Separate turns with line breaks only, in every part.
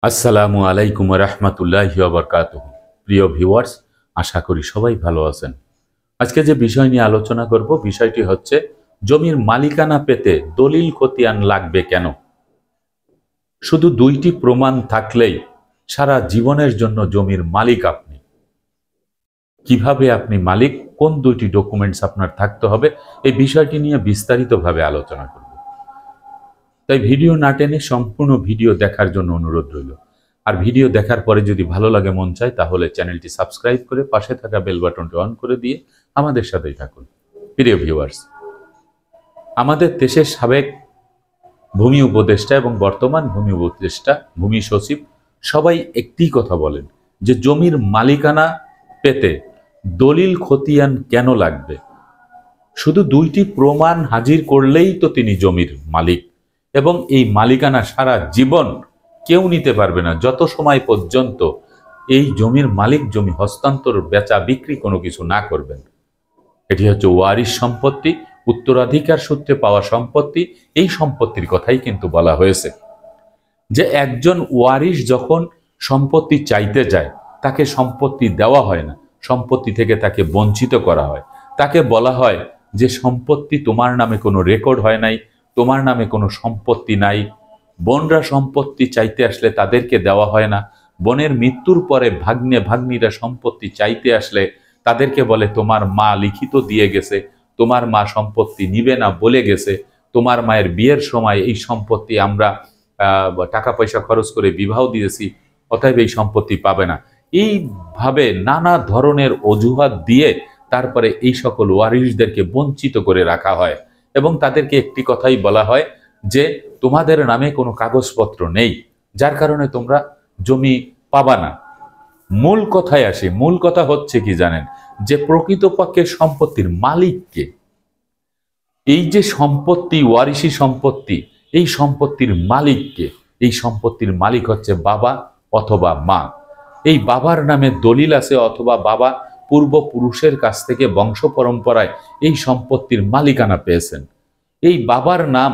আসসালামু আলাইকুম রহমতুল্লাহি ওয়া বারাকাতুহু। প্রিয় ভিউয়ার্স, আশা করি সবাই ভালো আছেন। আজকে যে বিষয় নিয়ে আলোচনা করব, বিষয়টি হচ্ছে জমির মালিকানা পেতে দলিল খতিয়ান লাগবে কেন। শুধু দুইটি প্রমাণ থাকলেই সারা জীবনের জন্য জমির মালিক আপনি। কিভাবে আপনি মালিক, কোন দুইটি ডকুমেন্টস আপনার থাকতে হবে, এই বিষয়টি নিয়ে বিস্তারিতভাবে আলোচনা করব। তাই ভিডিও না টেনে সম্পূর্ণ ভিডিও দেখার জন্য অনুরোধ রইল। আর ভিডিও দেখার পরে যদি ভালো লাগে, মন চায়, তাহলে চ্যানেলটি সাবস্ক্রাইব করে পাশে থাকা বেল বাটনটি অন করে দিয়ে আমাদের সাথেই থাকুন। প্রিয় ভিউয়ার্স, আমাদের দেশের সাবেক ভূমি উপদেষ্টা এবং বর্তমান ভূমি উপদেষ্টা, ভূমি সচিব সবাই একটি কথা বলেন যে জমির মালিকানা পেতে দলিল খতিয়ান কেন লাগবে। শুধু দুইটি প্রমাণ হাজির করলেই তো তিনি জমির মালিক, এবং এই মালিকানা সারা জীবন কেউ নিতে পারবে না, যত সময় পর্যন্ত এই জমির মালিক জমি হস্তান্তর, বেচা বিক্রি কোনো কিছু না করবেন। এটি হচ্ছে ওয়ারিশ সম্পত্তি, উত্তরাধিকার সূত্রে পাওয়া সম্পত্তি। এই সম্পত্তির কথাই কিন্তু বলা হয়েছে যে একজন ওয়ারিশ যখন সম্পত্তি চাইতে যায়, তাকে সম্পত্তি দেওয়া হয় না, সম্পত্তি থেকে তাকে বঞ্চিত করা হয়। তাকে বলা হয় যে সম্পত্তি তোমার নামে কোনো রেকর্ড হয় নাই, তোমার নামে কোনো সম্পত্তি নাই। বোনরা সম্পত্তি চাইতে আসলে তাদেরকে দেওয়া হয় না। বোনের মৃত্যুর পরে ভাগ্নে ভাগ্নিরা সম্পত্তি চাইতে আসলে তাদেরকে বলে তোমার মা লিখিত দিয়ে গেছে, তোমার মা সম্পত্তি নিবে না বলে গেছে, তোমার মায়ের বিয়ের সময় এই সম্পত্তি আমরা টাকা পয়সা খরচ করে বিবাহ দিয়েছি, অতএব এই সম্পত্তি পাবে না। এইভাবে নানা ধরনের অজুহাত দিয়ে তারপরে এই সকল ওয়ারিশদেরকে বঞ্চিত করে রাখা হয়, এবং তাদেরকে একটি কথাই বলা হয় যে তোমাদের নামে কোনো কাগজপত্র নেই, যার কারণে তোমরা জমি পাবা না। মূল কথায় আসে, মূল কথা হচ্ছে কি জানেন, যে প্রকৃতপক্ষে সম্পত্তির মালিককে, এই যে সম্পত্তি, ওয়ারিশি সম্পত্তি, এই সম্পত্তির মালিককে, এই সম্পত্তির মালিক হচ্ছে বাবা অথবা মা। এই বাবার নামে দলিল আছে, অথবা বাবা পূর্বপুরুষের কাছ থেকে বংশ পরম্পরায় এই সম্পত্তির মালিকানা পেয়েছেন। এই বাবার নাম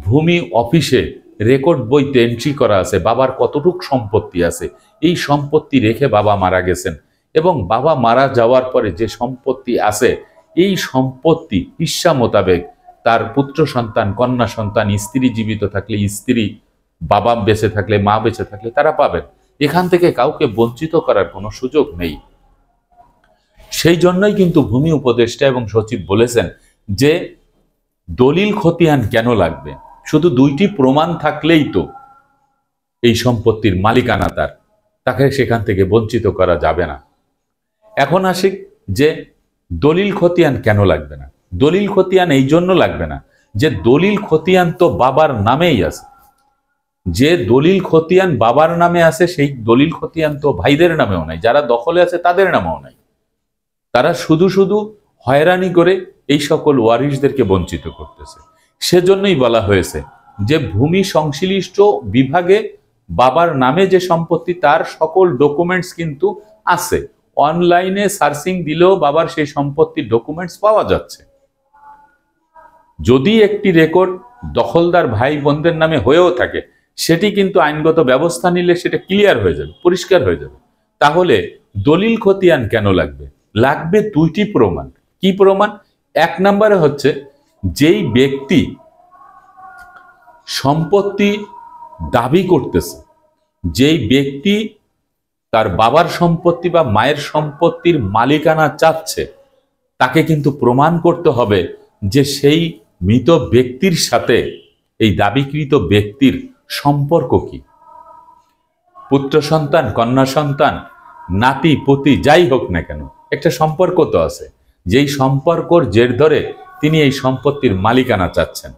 ভূমি অফিসে রেকর্ড বইতে এন্ট্রি করা আছে, বাবার কতটুক সম্পত্তি আছে। এই সম্পত্তি রেখে বাবা মারা গেছেন, এবং বাবা মারা যাওয়ার পরে যে সম্পত্তি আছে, এই সম্পত্তি হিস্সা মোতাবেক তার পুত্র সন্তান, কন্যা সন্তান, স্ত্রী জীবিত থাকলে স্ত্রী, বাবা বেঁচে থাকলে, মা বেঁচে থাকলে তারা পাবেন। এখান থেকে কাউকে বঞ্চিত করার কোনো সুযোগ নেই। সেই জন্যই কিন্তু ভূমি উপদেষ্টা এবং সচিব বলেছেন যে দলিল খতিয়ান কেন লাগবে। শুধু দুইটি প্রমাণ থাকলেই তো এই সম্পত্তির মালিকানা তার, তাকে সেখান থেকে বঞ্চিত করা যাবে না। এখন আসি যে দলিল খতিয়ান কেন লাগবে না। দলিল খতিয়ান এই জন্য লাগবে না যে দলিল খতিয়ান তো বাবার নামেই আছে। যে দলিল খতিয়ান বাবার নামে আছে, সেই দলিল খতিয়ান তো ভাইদের নামেও নাই, যারা দখলে আছে তাদের নামেও নাই। তারা শুধু শুধু হয়রানি করে এই সকল ওয়ারিশদেরকে বঞ্চিত করতেছে। সেজন্যই বলা হয়েছে যে ভূমি সংশ্লিষ্ট বিভাগে বাবার নামে যে সম্পত্তি, তার সকল ডকুমেন্টস কিন্তু আছে। অনলাইনে সার্চিং দিলেও বাবার সেই সম্পত্তির ডকুমেন্টস পাওয়া যাচ্ছে। যদি একটি রেকর্ড দখলদার ভাই বোনদের নামে হয়েও থাকে, সেটি কিন্তু আইনগত ব্যবস্থা নিলে সেটা ক্লিয়ার হয়ে যাবে, পরিষ্কার হয়ে যাবে। তাহলে দলিল খতিয়ান কেন লাগবে? লাগবে দুইটি প্রমাণ। কি প্রমাণ? এক নম্বরে হচ্ছে যেই ব্যক্তি সম্পত্তি দাবি করতেছে, যেই ব্যক্তি তার বাবার সম্পত্তি বা মায়ের সম্পত্তির মালিকানা চাচ্ছে, তাকে কিন্তু প্রমাণ করতে হবে যে সেই মৃত ব্যক্তির সাথে এই দাবিকৃত ব্যক্তির সম্পর্ক কি। পুত্র সন্তান, কন্যা সন্তান, নাতি পুতি, যাই হোক না কেন, একটা সম্পর্ক তো আছে, যেই সম্পর্কর জের ধরে তিনি এই সম্পত্তির মালিকানা চাচ্ছেন।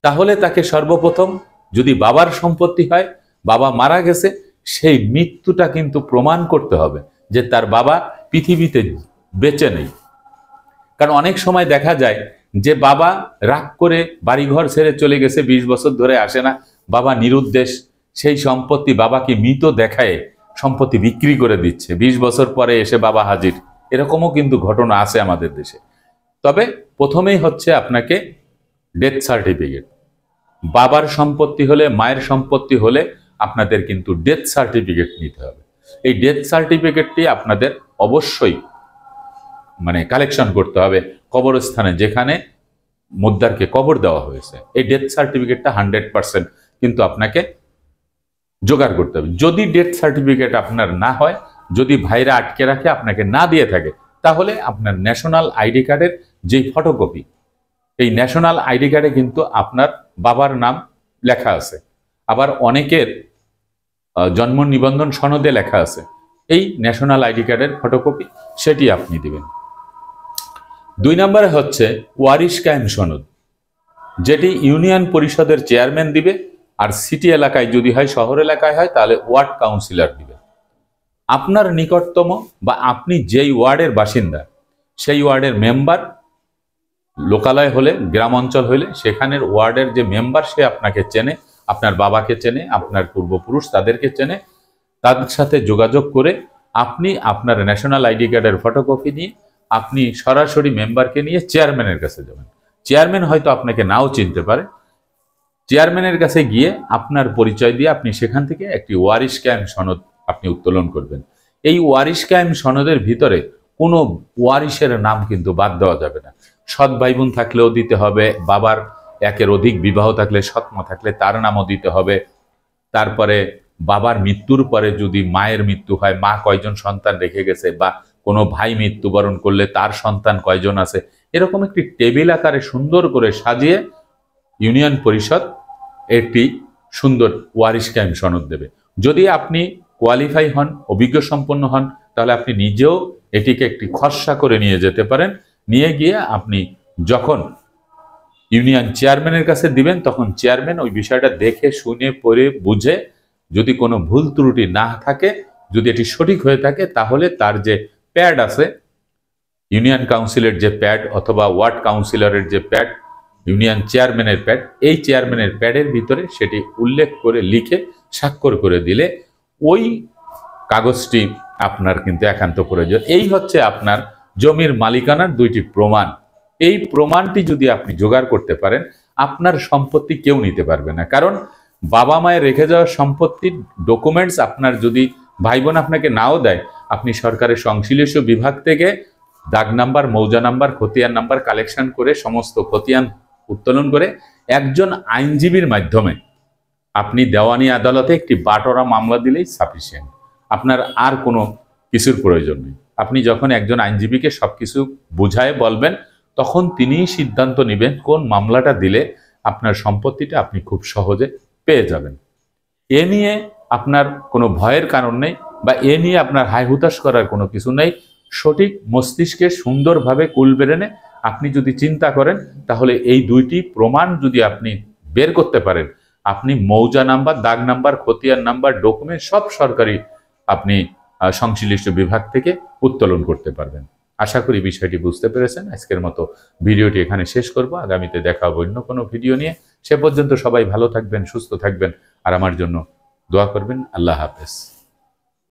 তাহলে তাকে সর্বপ্রথম, যদি বাবার সম্পত্তি হয়, বাবা মারা গেছে, সেই মৃত্যুটা কিন্তু প্রমাণ করতে হবে যে তার বাবা পৃথিবীতে বেঁচে নেই। কারণ অনেক সময় দেখা যায় যে বাবা রাগ করে বাড়িঘর ছেড়ে চলে গেছে, 20 বছর ধরে আসে না, বাবা নিরুদ্দেশ, সেই সম্পত্তি বাবাকে মৃত দেখায় সম্পত্তি বিক্রি করে দিচ্ছে, 20 বছর পরে এসে বাবা হাজির। এরকমও কিন্তু ঘটনা আছে আমাদের দেশে। তবে প্রথমেই হচ্ছে আপনাকে ডেথ সার্টিফিকেট। বাবার সম্পত্তি হলে, মায়ের সম্পত্তি হলে আপনাদের কিন্তু ডেথ সার্টিফিকেট নিতে হবে। এই ডেথ সার্টিফিকেটটি আপনাদের অবশ্যই কালেকশন করতে হবে কবরস্থানে যেখানে মুদ্দারকে কবর দেওয়া হয়েছে। এই ডেথ সার্টিফিকেটটা 100% কিন্তু আপনাকে জোগাড় করতে হবে। যদি ডেথ সার্টিফিকেট আপনার না হয়, যদি ভাইরা আটকে রাখে, আপনাকে না দিয়ে থাকে, তাহলে আপনার ন্যাশনাল আইডি কার্ডের যেই ফটোকপি, এই ন্যাশনাল আইডি কার্ডে কিন্তু আপনার বাবার নাম লেখা আছে, আবার অনেকের জন্ম নিবন্ধন সনদে লেখা আছে, এই ন্যাশনাল আইডি কার্ডের ফটোকপি সেটি আপনি দিবেন। 2 নম্বরে হচ্ছে ওয়ারিশ কায়েম সনদ, যেটি ইউনিয়ন পরিষদের চেয়ারম্যান দিবে, আর সিটি এলাকায় যদি হয়, শহর এলাকায় হয়, তাহলে ওয়ার্ড কাউন্সিলর দিবে। আপনার নিকটতম বা আপনি যেই ওয়ার্ডের বাসিন্দা সেই ওয়ার্ডের মেম্বার, লোকালয় হলে, গ্রাম অঞ্চল হলে সেখানের ওয়ার্ডের যে মেম্বার সে আপনাকে চেনে, আপনার বাবাকে চেনে, আপনার পূর্বপুরুষ তাদেরকে চেনে, তাদের সাথে যোগাযোগ করে আপনি আপনার ন্যাশনাল আইডি কার্ডের ফটোকপি নিয়ে আপনি সরাসরি মেম্বারকে নিয়ে চেয়ারম্যানের কাছে যাবেন। চেয়ারম্যান হয়তো আপনাকে নাও চিনতে পারে। চেয়ারম্যানের কাছে গিয়ে আপনার পরিচয় দিয়ে আপনি সেখান থেকে একটি ওয়ারিশ কায়েম সনদ আপনি উত্তোলন করবেন। এই ওয়ারিশ কায়েম সনদের ভিতরে কোনো ওয়ারিশের নাম কিন্তু বাদ দেওয়া যাবে না। সৎ ভাই বোন থাকলেও দিতে হবে, বাবার একের অধিক বিবাহ থাকলে, সৎমা থাকলে তার নামও দিতে হবে। তারপরে বাবার মৃত্যুর পরে যদি মায়ের মৃত্যু হয়, মা কয়জন সন্তান রেখে গেছে, বা কোনো ভাই মৃত্যুবরণ করলে তার সন্তান কয়জন আছে, এরকম একটি টেবিল আকারে সুন্দর করে সাজিয়ে ইউনিয়ন পরিষদ একটি সুন্দর ওয়ারিশ কায়েম সনদ দেবে। যদি আপনি কোয়ালিফাই হন, অভিজ্ঞ সম্পন্ন হন, তাহলে আপনি নিজেও এটিকে একটি খসড়া করে নিয়ে যেতে পারেন। নিয়ে গিয়ে আপনি যখন ইউনিয়ন চেয়ারম্যানের কাছে দিবেন, তখন চেয়ারম্যান ওই বিষয়টা দেখে শুনে পড়ে বুঝে, যদি কোনো ভুল ত্রুটি না থাকে, যদি এটি সঠিক হয়ে থাকে, তাহলে তার যে প্যাড আছে, ইউনিয়ন কাউন্সিলের যে প্যাড অথবা ওয়ার্ড কাউন্সিলরের যে প্যাড, ইউনিয়ন চেয়ারম্যানের প্যাড, এই চেয়ারম্যানের প্যাডের ভিতরে সেটি উল্লেখ করে লিখে স্বাক্ষর করে দিলে ওই কাগজটি আপনার কিন্তু একান্ত প্রয়োজন। এই হচ্ছে আপনার জমির মালিকানার 2টি প্রমাণ। এই প্রমাণটি যদি আপনি জোগাড় করতে পারেন, আপনার সম্পত্তি কেউ নিতে পারবে না। কারণ বাবা মায়ের রেখে যাওয়া সম্পত্তির ডকুমেন্টস আপনার যদি ভাই বোন আপনাকে নাও দেয়, আপনি সরকারের সংশ্লিষ্ট বিভাগ থেকে দাগ নাম্বার, মৌজা নাম্বার, খতিয়ান নাম্বার কালেকশন করে সমস্ত খতিয়ান উত্তোলন করে একজন আইনজীবীর মাধ্যমে আপনি দেওয়ানি আদালতে একটি বাটোয়ারা মামলা দিলেই সাফিসিয়েন্ট। আপনার আর কোনো কিছুর প্রয়োজন নেই। আপনি যখন একজন আইনজীবীকে সবকিছু বুঝায় বলবেন, তখন তিনিই সিদ্ধান্ত নেবেন কোন মামলাটা দিলে আপনার সম্পত্তিটা আপনি খুব সহজে পেয়ে যাবেন। এ নিয়ে আপনার কোনো ভয়ের কারণ নেই, বা এ নিয়ে আপনার হাই হুতাশ করার কোনো কিছু নেই। সঠিক মস্তিষ্কে সুন্দরভাবে কুল বেরেনে আপনি যদি চিন্তা করেন, তাহলে এই 2টি প্রমাণ যদি আপনি বের করতে পারেন, আপনি মৌজা নাম্বার, দাগ নাম্বার, খতিয়ান নাম্বার, ডকুমেন্ট সব সরকারি আপনি সংশ্লিষ্ট বিভাগ থেকে উত্তোলন করতে পারবেন। আশা করি বিষয়টি বুঝতে পেরেছেন। আজকের মতো ভিডিওটি এখানে শেষ করব। আগামীতে দেখা হবে অন্য কোনো ভিডিও নিয়ে। সে পর্যন্ত সবাই ভালো থাকবেন, সুস্থ থাকবেন, আর আমার জন্য দোয়া করবেন। আল্লাহ হাফেজ।